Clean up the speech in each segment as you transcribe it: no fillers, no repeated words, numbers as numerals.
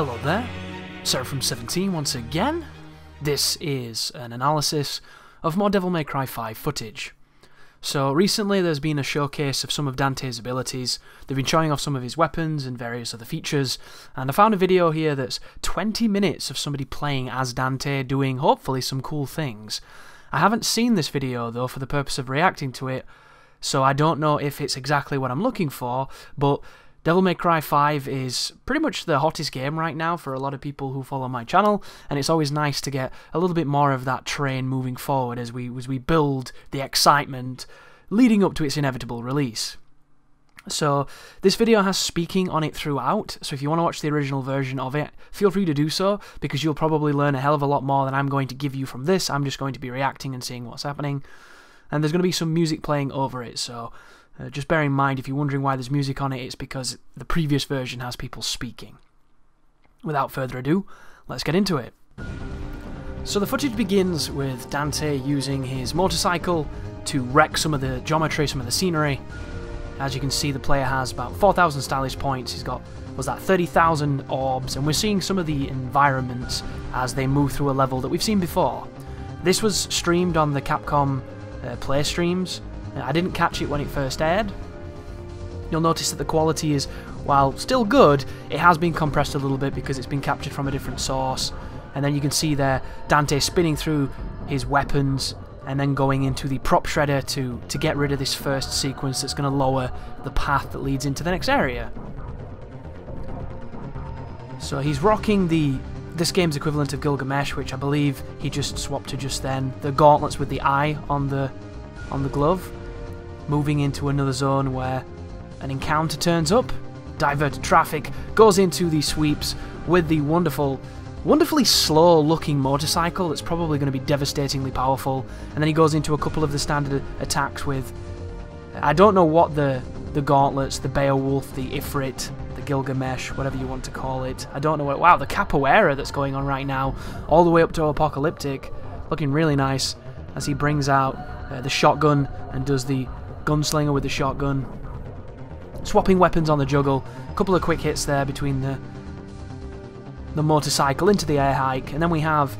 Hello there, Seraphim17 once again. This is an analysis of more Devil May Cry 5 footage. So recently there's been a showcase of some of Dante's abilities. They've been showing off some of his weapons and various other features, and I found a video here that's 20 minutes of somebody playing as Dante doing hopefully some cool things. I haven't seen this video though for the purpose of reacting to it, so I don't know if it's exactly what I'm looking for, but Devil May Cry 5 is pretty much the hottest game right now for a lot of people who follow my channel, and it's always nice to get a little bit more of that train moving forward as we build the excitement leading up to its inevitable release. So this video has speaking on it throughout, so if you want to watch the original version of it, feel free to do so, because you'll probably learn a hell of a lot more than I'm going to give you from this. I'm just going to be reacting and seeing what's happening, and there's going to be some music playing over it, so just bear in mind, if you're wondering why there's music on it, it's because the previous version has people speaking. Without further ado, let's get into it. So the footage begins with Dante using his motorcycle to wreck some of the geometry, some of the scenery. As you can see, the player has about 4,000 stylish points. He's got, was that 30,000 orbs, and we're seeing some of the environments as they move through a level that we've seen before. This was streamed on the Capcom play streams. I didn't catch it when it first aired. You'll notice that the quality is, while still good, it has been compressed a little bit because it's been captured from a different source. And then you can see there Dante spinning through his weapons and then going into the prop shredder to get rid of this first sequence that's going to lower the path that leads into the next area. So he's rocking this game's equivalent of Gilgamesh, which I believe he just swapped to just then. The gauntlets with the eye on the glove. Moving into another zone where an encounter turns up, diverted traffic, goes into the sweeps with the wonderfully slow looking motorcycle that's probably going to be devastatingly powerful, and then he goes into a couple of the standard attacks with, I don't know what the gauntlets, the Beowulf, the Ifrit, the Gilgamesh, whatever you want to call it, I don't know what, wow, the Capoeira that's going on right now, all the way up to Apocalyptic, looking really nice as he brings out the shotgun and does the gunslinger with the shotgun, swapping weapons on the juggle. A couple of quick hits there between the motorcycle into the air hike, and then we have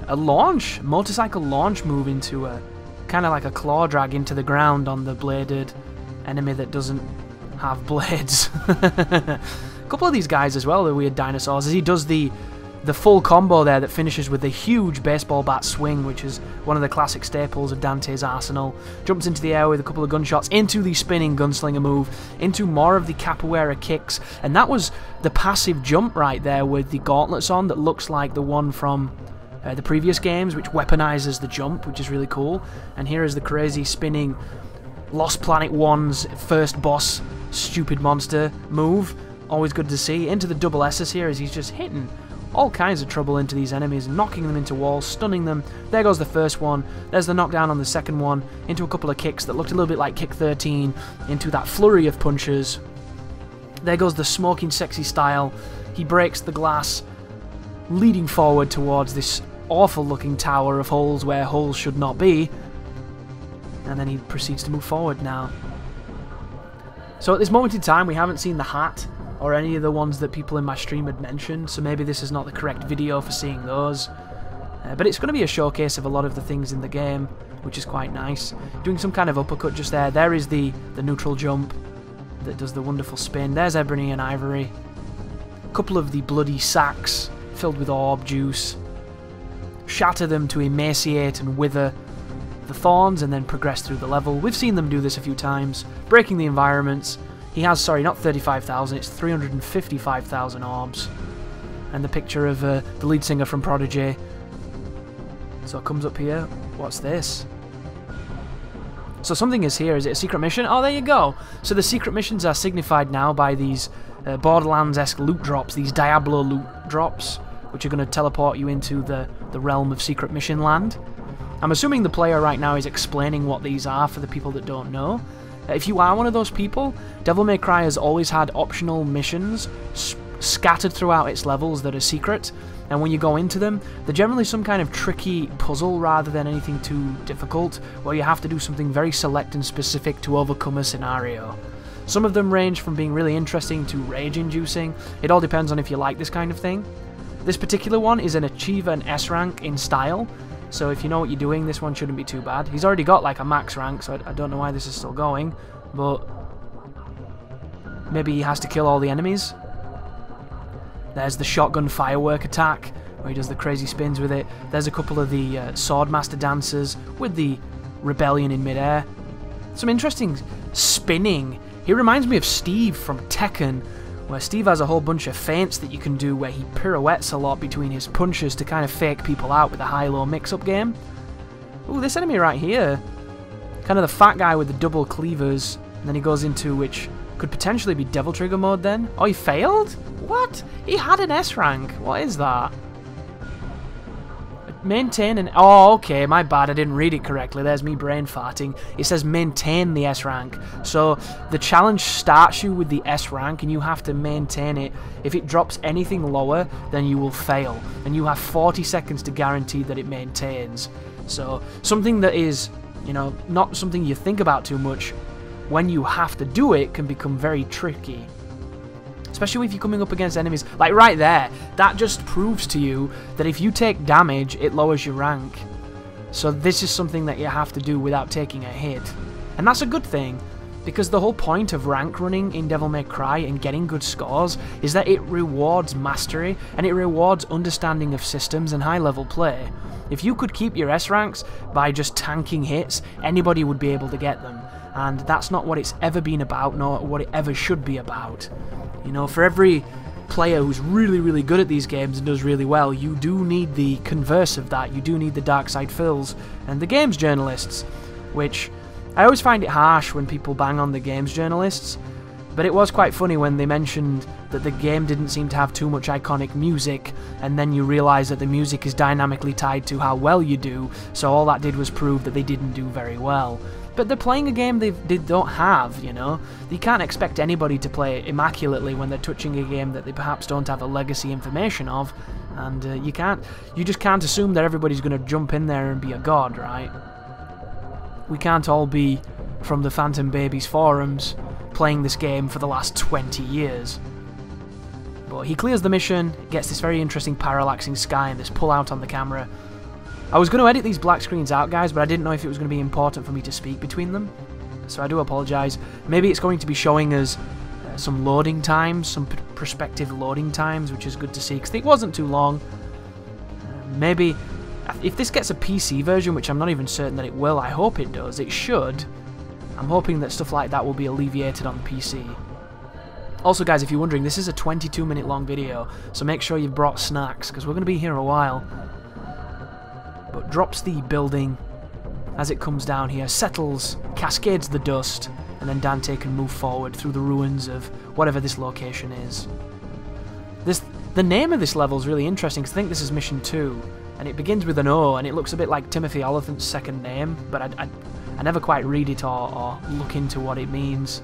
a motorcycle launch move into a kind of like a claw drag into the ground on the bladed enemy that doesn't have blades. A couple of these guys as well, the weird dinosaurs, as he does the full combo there that finishes with the huge baseball bat swing, which is one of the classic staples of Dante's arsenal. Jumps into the air with a couple of gunshots, into the spinning gunslinger move, into more of the capoeira kicks, and that was the passive jump right there with the gauntlets on that looks like the one from the previous games, which weaponizes the jump, which is really cool. And here is the crazy spinning Lost Planet 1's first boss stupid monster move. Always good to see. Into the double S's here as he's just hitting all kinds of trouble into these enemies, knocking them into walls, stunning them. There goes the first one. There's the knockdown on the second one, into a couple of kicks that looked a little bit like kick 13, into that flurry of punches. There goes the smoking sexy style. He breaks the glass, leading forward towards this awful looking tower of holes where holes should not be. And then he proceeds to move forward now. So at this moment in time, we haven't seen the hat or any of the ones that people in my stream had mentioned, so maybe this is not the correct video for seeing those. But it's going to be a showcase of a lot of the things in the game, which is quite nice. Doing some kind of uppercut just there. There is the neutral jump that does the wonderful spin. There's Ebony and Ivory. A couple of the bloody sacks filled with orb juice. Shatter them to emaciate and wither the thorns and then progress through the level. We've seen them do this a few times, breaking the environments. He has, sorry, not 35,000, it's 355,000 orbs. And the picture of the lead singer from Prodigy. So it comes up here. What's this? So something is here. Is it a secret mission? Oh, there you go. So the secret missions are signified now by these Borderlands-esque loot drops, these Diablo loot drops, which are going to teleport you into the realm of secret mission land. I'm assuming the player right now is explaining what these are for the people that don't know. If you are one of those people, Devil May Cry has always had optional missions scattered throughout its levels that are secret, and when you go into them, they're generally some kind of tricky puzzle rather than anything too difficult, where you have to do something very select and specific to overcome a scenario. Some of them range from being really interesting to rage-inducing. It all depends on if you like this kind of thing. This particular one is an Achiever and S rank in style, so if you know what you're doing, this one shouldn't be too bad. He's already got like a max rank, so I don't know why this is still going, but maybe he has to kill all the enemies. There's the shotgun firework attack, where he does the crazy spins with it. There's a couple of the Swordmaster dancers with the rebellion in midair. Some interesting spinning. He reminds me of Steve from Tekken, where Steve has a whole bunch of feints that you can do where he pirouettes a lot between his punches to kind of fake people out with a high-low mix-up game. Ooh, this enemy right here, kind of the fat guy with the double cleavers, and then he goes into which could potentially be Devil Trigger mode then. Oh, he failed? What? He had an S rank. What is that? Maintain an... Oh, okay, my bad, I didn't read it correctly. There's me brain farting. It says maintain the S rank. So the challenge starts you with the S rank and you have to maintain it. If it drops anything lower, then you will fail. And you have 40 seconds to guarantee that it maintains. So something that is, you know, not something you think about too much, when you have to do it can become very tricky. Especially if you're coming up against enemies, like right there, that just proves to you that if you take damage, it lowers your rank. So this is something that you have to do without taking a hit. And that's a good thing, because the whole point of rank running in Devil May Cry and getting good scores is that it rewards mastery, and it rewards understanding of systems and high-level play. If you could keep your S ranks by just tanking hits, anybody would be able to get them. And that's not what it's ever been about, nor what it ever should be about. You know, for every player who's really, really good at these games and does really well, you do need the converse of that. You do need the dark side Phils and the games journalists, which I always find it harsh when people bang on the games journalists, but it was quite funny when they mentioned that the game didn't seem to have too much iconic music, and then you realise that the music is dynamically tied to how well you do, so all that did was prove that they didn't do very well. But they're playing a game they don't have, you know? You can't expect anybody to play immaculately when they're touching a game that they perhaps don't have a legacy information of, and you just can't assume that everybody's going to jump in there and be a god, right? We can't all be from the Phantom Babies forums playing this game for the last 20 years. But he clears the mission, gets this very interesting parallaxing sky and this pull out on the camera. I was going to edit these black screens out, guys, but I didn't know if it was going to be important for me to speak between them. So I do apologise. Maybe it's going to be showing us some loading times, some prospective loading times, which is good to see, because it wasn't too long. Maybe, if this gets a PC version, which I'm not even certain that it will, I hope it does, it should. I'm hoping that stuff like that will be alleviated on the PC. Also, guys, if you're wondering, this is a 22-minute long video, so make sure you've brought snacks, because we're going to be here a while. But drops the building as it comes down here, settles, cascades the dust, and then Dante can move forward through the ruins of whatever this location is. The name of this level is really interesting, because I think this is Mission 2, and it begins with an O, and it looks a bit like Timothy Oliphant's second name, but I never quite read it or look into what it means.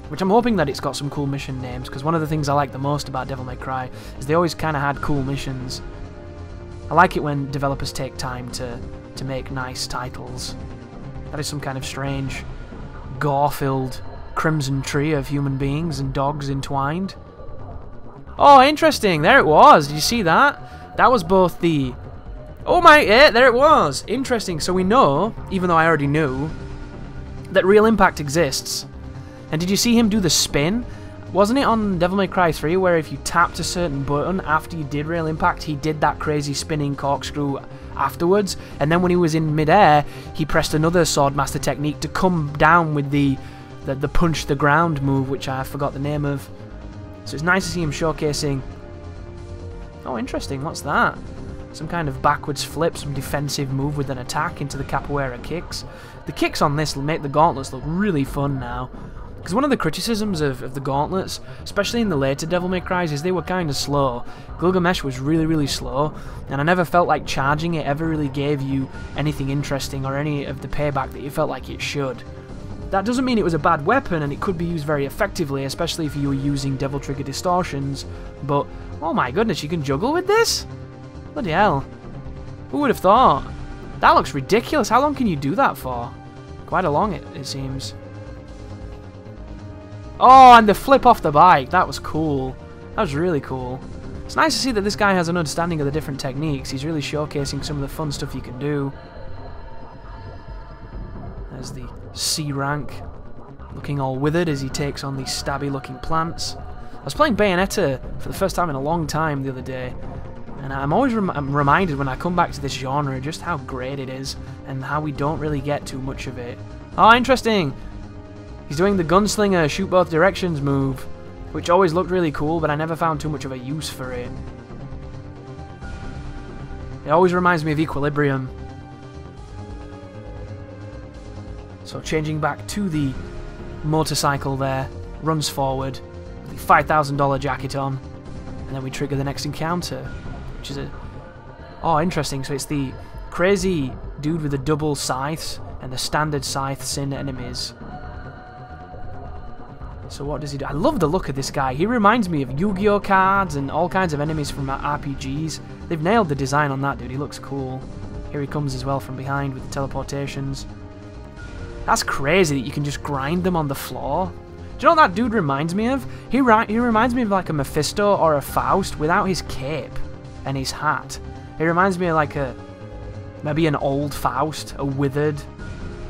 Which I'm hoping that it's got some cool mission names, because one of the things I like the most about Devil May Cry is they always kind of had cool missions. I like it when developers take time to make nice titles. That is some kind of strange, gore-filled crimson tree of human beings and dogs entwined. Oh, interesting! There it was! Did you see that? That was both the... Oh my... Yeah, there it was! Interesting. So we know, even though I already knew, that Real Impact exists. And did you see him do the spin? Wasn't it on Devil May Cry 3 where if you tapped a certain button after you did Real Impact, he did that crazy spinning corkscrew afterwards? And then when he was in midair, he pressed another Swordmaster technique to come down with the punch the ground move, which I forgot the name of. So it's nice to see him showcasing... Oh, interesting. What's that? Some kind of backwards flip, some defensive move with an attack into the Capoeira kicks. The kicks on this will make the gauntlets look really fun now. Because one of the criticisms of the gauntlets, especially in the later Devil May Cries, is they were kind of slow. Gilgamesh was really, really slow, and I never felt like charging it ever really gave you anything interesting or any of the payback that you felt like it should. That doesn't mean it was a bad weapon, and it could be used very effectively, especially if you were using Devil Trigger distortions, but, oh my goodness, you can juggle with this? Bloody hell. Who would have thought? That looks ridiculous. How long can you do that for? Quite a long, it seems. Oh, and the flip off the bike. That was cool. That was really cool. It's nice to see that this guy has an understanding of the different techniques. He's really showcasing some of the fun stuff you can do. There's the C rank, looking all withered as he takes on these stabby looking plants. I was playing Bayonetta for the first time in a long time the other day, and I'm always I'm reminded when I come back to this genre just how great it is, and how we don't really get too much of it. Oh, interesting! He's doing the gunslinger shoot both directions move, which always looked really cool, but I never found too much of a use for it. It always reminds me of Equilibrium. So changing back to the motorcycle there, runs forward, with the $5,000 jacket on, and then we trigger the next encounter, which is a... Oh, interesting, so it's the crazy dude with the double scythes, and the standard scythes in enemies. So what does he do? I love the look of this guy. He reminds me of Yu-Gi-Oh cards and all kinds of enemies from RPGs. They've nailed the design on that dude. He looks cool. Here he comes as well from behind with the teleportations. That's crazy that you can just grind them on the floor. Do you know what that dude reminds me of? He reminds me of like a Mephisto or a Faust without his cape and his hat. He reminds me of like maybe an old Faust, a withered,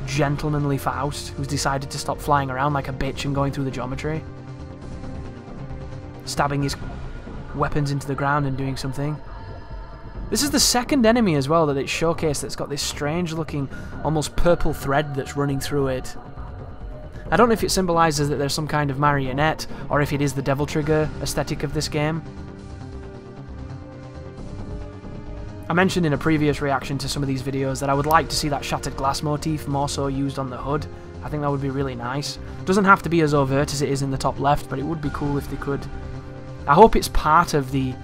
gentlemanly Faust who's decided to stop flying around like a bitch and going through the geometry. Stabbing his weapons into the ground and doing something. This is the second enemy as well that it's showcased that's got this strange looking, almost purple thread that's running through it. I don't know if it symbolises that there's some kind of marionette, or if it is the Devil Trigger aesthetic of this game. I mentioned in a previous reaction to some of these videos that I would like to see that shattered glass motif more so used on the hood. I think that would be really nice. Doesn't have to be as overt as it is in the top left, but it would be cool if they could. I hope it's part of the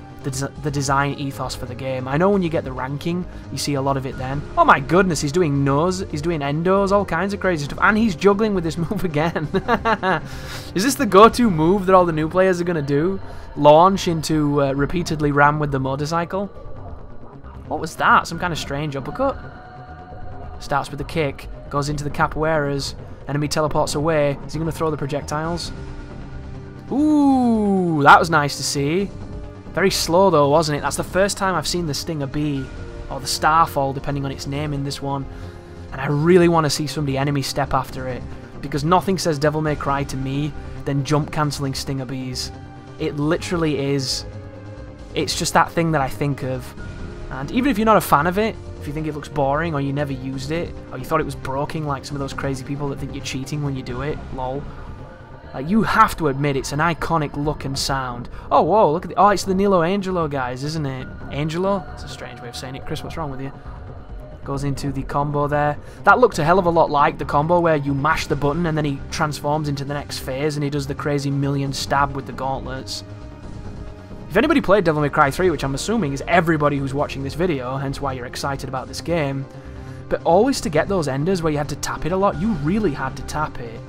design ethos for the game. I know when you get the ranking, you see a lot of it then. Oh my goodness, he's doing nose, he's doing endos, all kinds of crazy stuff, and he's juggling with this move again. Is this the go-to move that all the new players are going to do? Launch into repeatedly ram with the motorcycle? What was that? Some kind of strange uppercut? Starts with the kick, goes into the capoeiras, enemy teleports away. Is he going to throw the projectiles? Ooh, that was nice to see. Very slow though, wasn't it? That's the first time I've seen the Stinger Bee, or the Starfall, depending on its name in this one. And I really want to see somebody enemy step after it, because nothing says Devil May Cry to me than jump cancelling Stinger Bees. It literally is. It's just that thing that I think of. And even if you're not a fan of it, if you think it looks boring, or you never used it, or you thought it was broken like some of those crazy people that think you're cheating when you do it, lol. You have to admit it's an iconic look and sound. Oh, whoa, look at the... Oh, it's the Nilo Angelo guys, isn't it? Angelo? That's a strange way of saying it. Chris, what's wrong with you? Goes into the combo there. That looked a hell of a lot like the combo where you mash the button and then he transforms into the next phase and he does the crazy million stab with the gauntlets. If anybody played Devil May Cry 3, which I'm assuming is everybody who's watching this video, hence why you're excited about this game, but always to get those enders where you had to tap it a lot, you really had to tap it.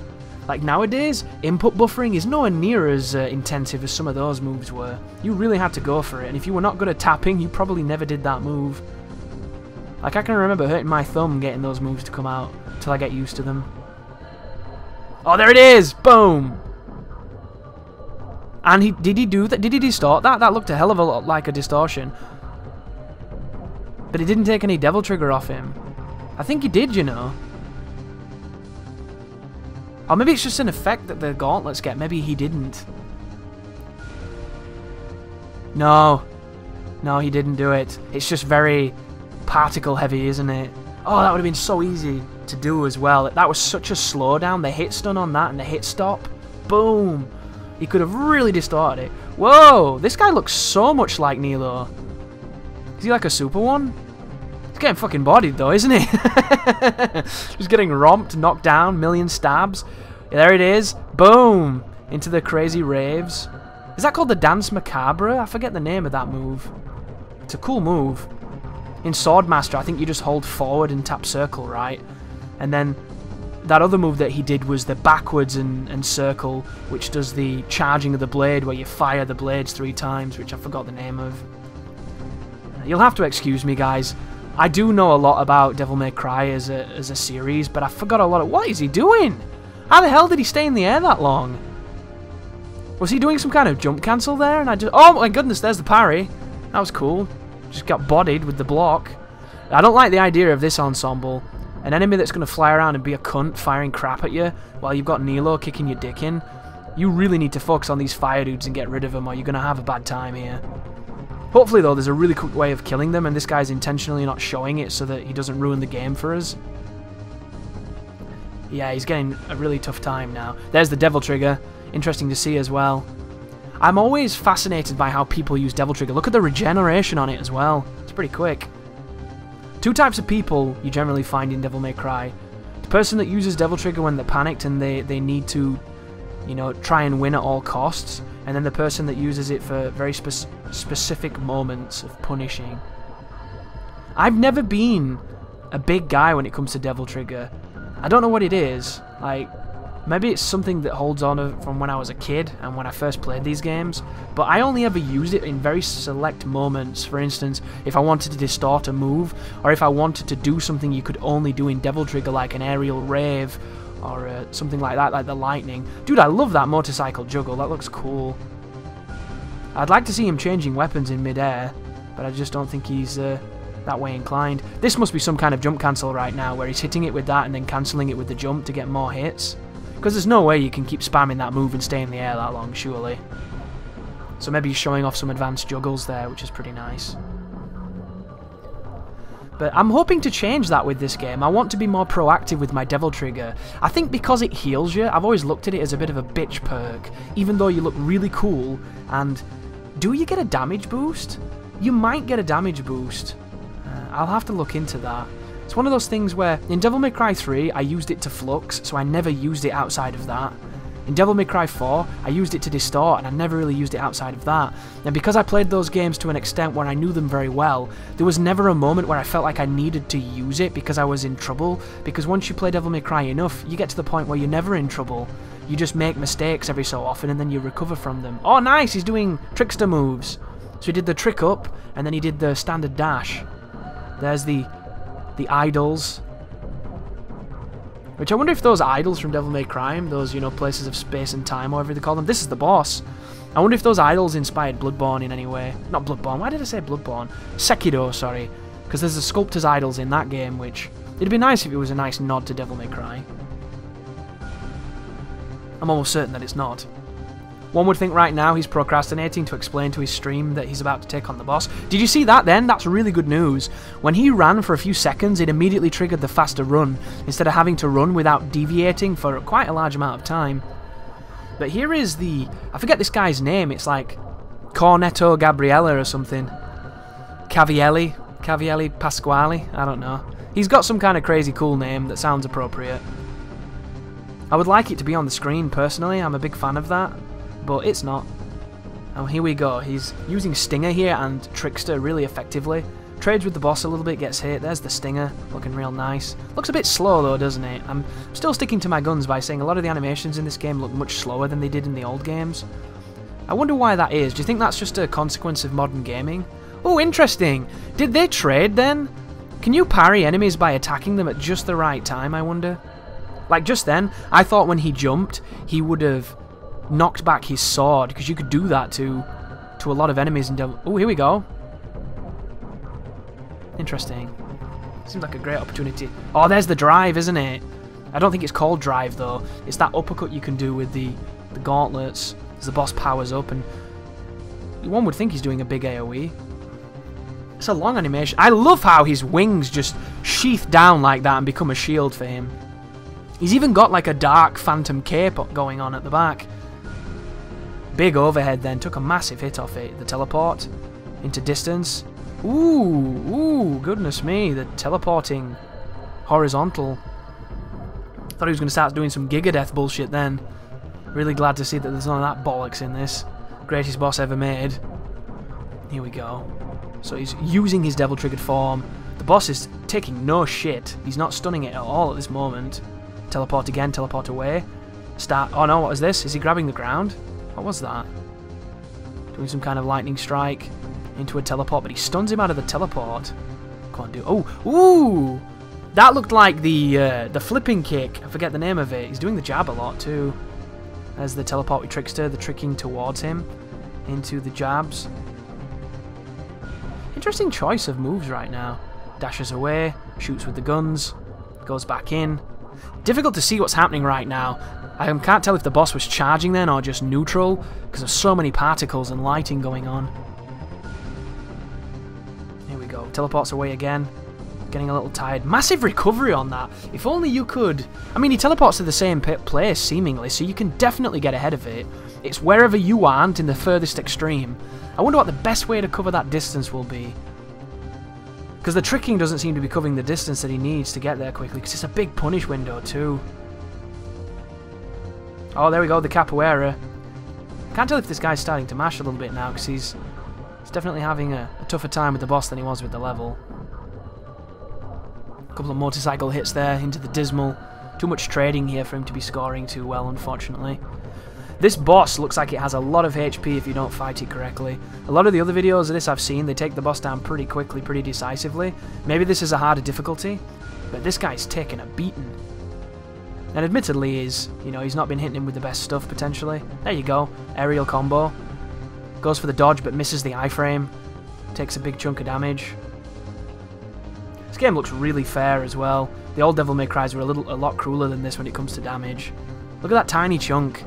Like nowadays, input buffering is nowhere near as intensive as some of those moves were. You really had to go for it, and if you were not good at tapping, you probably never did that move. Like I can remember hurting my thumb getting those moves to come out, till I get used to them. Oh, there it is! Boom! And did he do that? Did he distort that? That looked a hell of a lot like a distortion. But it didn't take any Devil Trigger off him. I think he did, you know. Or maybe it's just an effect that the gauntlets get. Maybe he didn't. No. No, he didn't do it. It's just very particle heavy, isn't it? Oh, that would have been so easy to do as well. That was such a slowdown. The hit stun on that and the hit stop. Boom. He could have really distorted it. Whoa, this guy looks so much like Nilo. Is he like a super one? He's getting fucking bodied though, isn't he? Just getting romped, knocked down, million stabs. Yeah, there it is. Boom. Into the crazy raves. Is that called the Dance Macabre? I forget the name of that move. It's a cool move. In Swordmaster, I think you just hold forward and tap circle, right? And then that other move that he did was the backwards and circle, which does the charging of the blade, where you fire the blades 3 times, which I forgot the name of. You'll have to excuse me, guys. I do know a lot about Devil May Cry as a series, but I forgot a lot of... What is he doing? How the hell did he stay in the air that long? Was he doing some kind of jump cancel there? And I just... Oh my goodness, there's the parry. That was cool. Just got bodied with the block. I don't like the idea of this ensemble. An enemy that's going to fly around and be a cunt firing crap at you while you've got Nilo kicking your dick in. You really need to focus on these fire dudes and get rid of them or you're going to have a bad time here. Hopefully though there's a really quick way of killing them and this guy's intentionally not showing it so that he doesn't ruin the game for us. Yeah, he's getting a really tough time now. There's the Devil Trigger. Interesting to see as well. I'm always fascinated by how people use Devil Trigger. Look at the regeneration on it as well. It's pretty quick. Two types of people you generally find in Devil May Cry. The person that uses Devil Trigger when they're panicked and they need to, you know, try and win at all costs. And then the person that uses it for very specific moments of punishing. I've never been a big guy when it comes to Devil Trigger. I don't know what it is. Like, maybe it's something that holds on from when I was a kid and when I first played these games, but I only ever used it in very select moments. For instance, if I wanted to distort a move, or if I wanted to do something you could only do in Devil Trigger, like an aerial rave, or something like that, like the lightning. Dude, I love that motorcycle juggle, that looks cool. I'd like to see him changing weapons in mid-air, but I just don't think he's that way inclined. This must be some kind of jump cancel right now, where he's hitting it with that and then cancelling it with the jump to get more hits. Because there's no way you can keep spamming that move and stay in the air that long, surely. So maybe he's showing off some advanced juggles there, which is pretty nice. But I'm hoping to change that with this game. I want to be more proactive with my Devil Trigger. I think because it heals you, I've always looked at it as a bit of a bitch perk, even though you look really cool. And do you get a damage boost? You might get a damage boost. I'll have to look into that. It's one of those things where, in Devil May Cry 3, I used it to flux, so I never used it outside of that. In Devil May Cry 4, I used it to distort, and I never really used it outside of that. And because I played those games to an extent where I knew them very well, there was never a moment where I felt like I needed to use it because I was in trouble. Because once you play Devil May Cry enough, you get to the point where you're never in trouble. You just make mistakes every so often, and then you recover from them. Oh, nice! He's doing trickster moves. So he did the trick up, and then he did the standard dash. There's the idols. Which I wonder if those idols from Devil May Cry, those, you know, places of space and time, whatever they call them, this is the boss. I wonder if those idols inspired Bloodborne in any way. Not Bloodborne, why did I say Bloodborne? Sekiro, sorry. Because there's the sculptor's idols in that game, which... It'd be nice if it was a nice nod to Devil May Cry. I'm almost certain that it's not. One would think right now he's procrastinating to explain to his stream that he's about to take on the boss. Did you see that then? That's really good news. When he ran for a few seconds, it immediately triggered the faster run, instead of having to run without deviating for quite a large amount of time. But here is the... I forget this guy's name, it's like Cornetto Gabriella or something. Cavielli Pasquale, I don't know. He's got some kind of crazy cool name that sounds appropriate. I would like it to be on the screen personally, I'm a big fan of that. But it's not. Oh, here we go. He's using Stinger here and Trickster really effectively. Trades with the boss a little bit, gets hit. There's the Stinger, looking real nice. Looks a bit slow though, doesn't it? I'm still sticking to my guns by saying a lot of the animations in this game look much slower than they did in the old games. I wonder why that is. Do you think that's just a consequence of modern gaming? Oh, interesting. Did they trade then? Can you parry enemies by attacking them at just the right time, I wonder? Like just then, I thought when he jumped, he would have knocked back his sword, because you could do that to a lot of enemies in Devil... Oh, here we go. Interesting. Seems like a great opportunity. Oh, there's the drive, isn't it? I don't think it's called drive, though. It's that uppercut you can do with the gauntlets as the boss powers up, and one would think he's doing a big AoE. It's a long animation. I love how his wings just sheath down like that and become a shield for him. He's even got like a dark phantom cape going on at the back. Big overhead then, took a massive hit off it. The teleport into distance. Ooh, goodness me, the teleporting horizontal. Thought he was going to start doing some Gigadeath bullshit then. Really glad to see that there's none of that bollocks in this. Greatest boss ever made. Here we go. So he's using his devil triggered form. The boss is taking no shit. He's not stunning it at all at this moment. Teleport again, teleport away. Start. Oh no, what is this? Is he grabbing the ground? What was that? Doing some kind of lightning strike into a teleport, but he stuns him out of the teleport. Can't do. Oh, ooh! That looked like the flipping kick. I forget the name of it. He's doing the jab a lot too. There's the teleport with Trickster, the tricking towards him into the jabs. Interesting choice of moves right now. Dashes away, shoots with the guns, goes back in. Difficult to see what's happening right now. I can't tell if the boss was charging then or just neutral, because there's so many particles and lighting going on. Here we go, teleports away again. Getting a little tired. Massive recovery on that. If only you could... I mean, he teleports to the same place, seemingly, so you can definitely get ahead of it. It's wherever you aren't in the furthest extreme. I wonder what the best way to cover that distance will be. Because the tricking doesn't seem to be covering the distance that he needs to get there quickly, because it's a big punish window, too. Oh, there we go, the Capoeira. Can't tell if this guy's starting to mash a little bit now, because he's definitely having a tougher time with the boss than he was with the level. Couple of motorcycle hits there into the dismal. Too much trading here for him to be scoring too well, unfortunately. This boss looks like it has a lot of HP if you don't fight it correctly. A lot of the other videos of this I've seen, they take the boss down pretty quickly, pretty decisively. Maybe this is a harder difficulty, but this guy's taking a beating. And admittedly, he's not been hitting him with the best stuff, potentially. There you go, aerial combo. Goes for the dodge, but misses the iframe. Takes a big chunk of damage. This game looks really fair as well. The old Devil May Cry's were a lot crueler than this when it comes to damage. Look at that tiny chunk.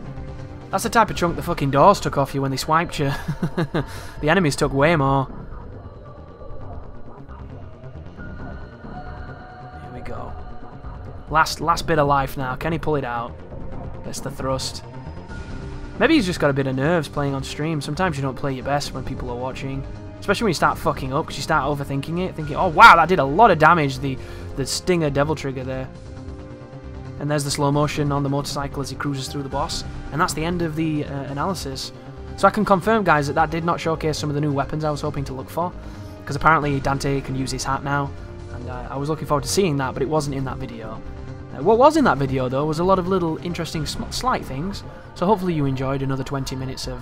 That's the type of chunk the fucking doors took off you when they swiped you. The enemies took way more. Here we go. Last bit of life now. Can he pull it out? Gets the thrust. Maybe he's just got a bit of nerves playing on stream. Sometimes you don't play your best when people are watching. Especially when you start fucking up, because you start overthinking it, thinking, oh wow, that did a lot of damage, the Stinger Devil Trigger there. And there's the slow motion on the motorcycle as he cruises through the boss. And that's the end of the analysis. So I can confirm, guys, that did not showcase some of the new weapons I was hoping to look for. Because apparently Dante can use his hat now. And I was looking forward to seeing that, but it wasn't in that video. What was in that video, though, was a lot of little interesting slight things. So hopefully you enjoyed another 20 minutes of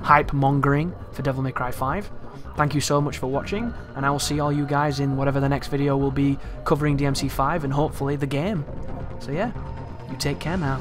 hype mongering for Devil May Cry 5. Thank you so much for watching, and I will see all you guys in whatever the next video will be covering DMC5 and hopefully the game. So yeah, you take care now.